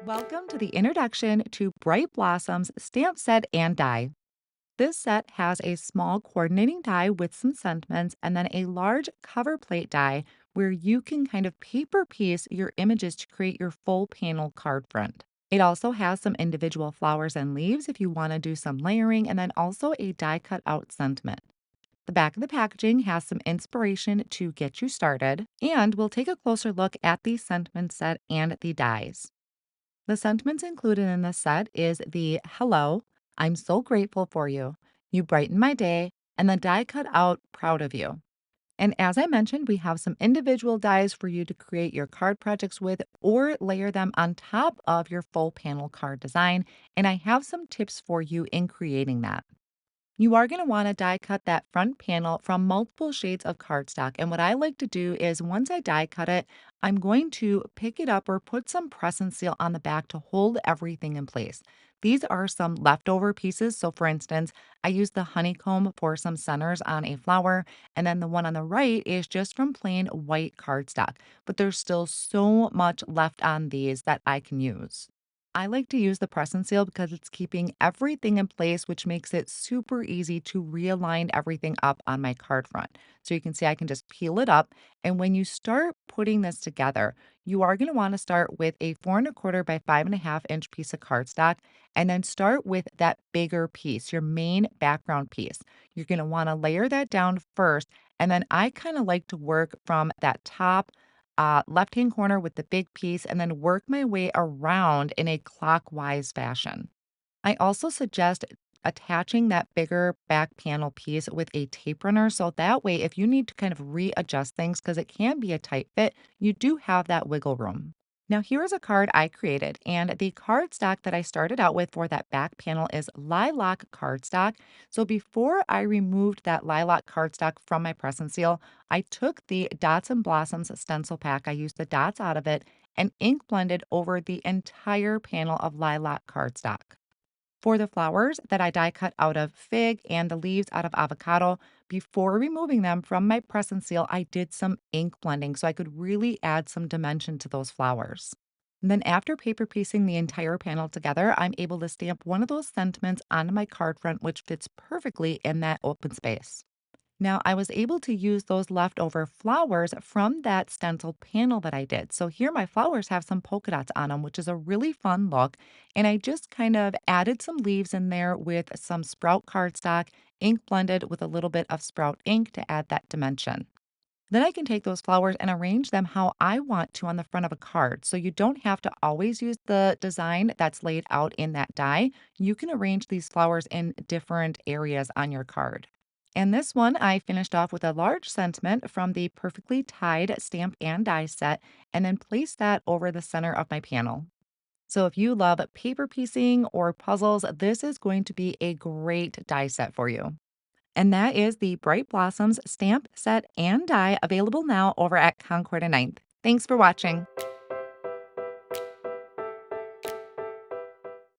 Welcome to the introduction to Bright Blossoms stamp set and die. This set has a small coordinating die with some sentiments and then a large cover plate die where you can kind of paper piece your images to create your full panel card front. It also has some individual flowers and leaves if you want to do some layering, and then also a die cut out sentiment. The back of the packaging has some inspiration to get you started, and we'll take a closer look at the sentiment set and the dies. The sentiments included in this set is the "Hello, I'm so grateful for you. You brighten my day," and the die cut out "Proud of you." And as I mentioned, we have some individual dies for you to create your card projects with or layer them on top of your full panel card design. And I have some tips for you in creating that. You are going to want to die cut that front panel from multiple shades of cardstock. And what I like to do is once I die cut it, I'm going to pick it up or put some press and seal on the back to hold everything in place. These are some leftover pieces. So, for instance, I used the honeycomb for some centers on a flower, and then the one on the right is just from plain white cardstock. But there's still so much left on these that I can use. I like to use the press and seal because it's keeping everything in place, which makes it super easy to realign everything up on my card front. So you can see I can just peel it up. And when you start putting this together, you are going to want to start with a 4 1/4 by 5 1/2 inch piece of cardstock, and then start with that bigger piece, your main background piece. You're going to want to layer that down first. And then I kind of like to work from that top left hand corner with the big piece and then work my way around in a clockwise fashion. I also suggest attaching that bigger back panel piece with a tape runner. So that way, if you need to kind of readjust things, because it can be a tight fit, you do have that wiggle room. Now, here is a card I created, and the cardstock that I started out with for that back panel is lilac cardstock. So before I removed that lilac cardstock from my press and seal, I took the Dots and Blossoms stencil pack. I used the dots out of it and ink blended over the entire panel of lilac cardstock. For the flowers that I die cut out of fig and the leaves out of avocado, before removing them from my press and seal, I did some ink blending so I could really add some dimension to those flowers. And then after paper piecing the entire panel together, I'm able to stamp one of those sentiments onto my card front, which fits perfectly in that open space. Now, I was able to use those leftover flowers from that stencil panel that I did. So here my flowers have some polka dots on them, which is a really fun look. And I just kind of added some leaves in there with some sprout cardstock, ink blended with a little bit of sprout ink to add that dimension. Then I can take those flowers and arrange them how I want to on the front of a card. So you don't have to always use the design that's laid out in that die. You can arrange these flowers in different areas on your card. And this one, I finished off with a large sentiment from the Perfectly Tied Stamp and Die set, and then placed that over the center of my panel. So if you love paper piecing or puzzles, this is going to be a great die set for you. And that is the Bright Blossoms stamp set and die available now over at Concord and Ninth. Thanks for watching.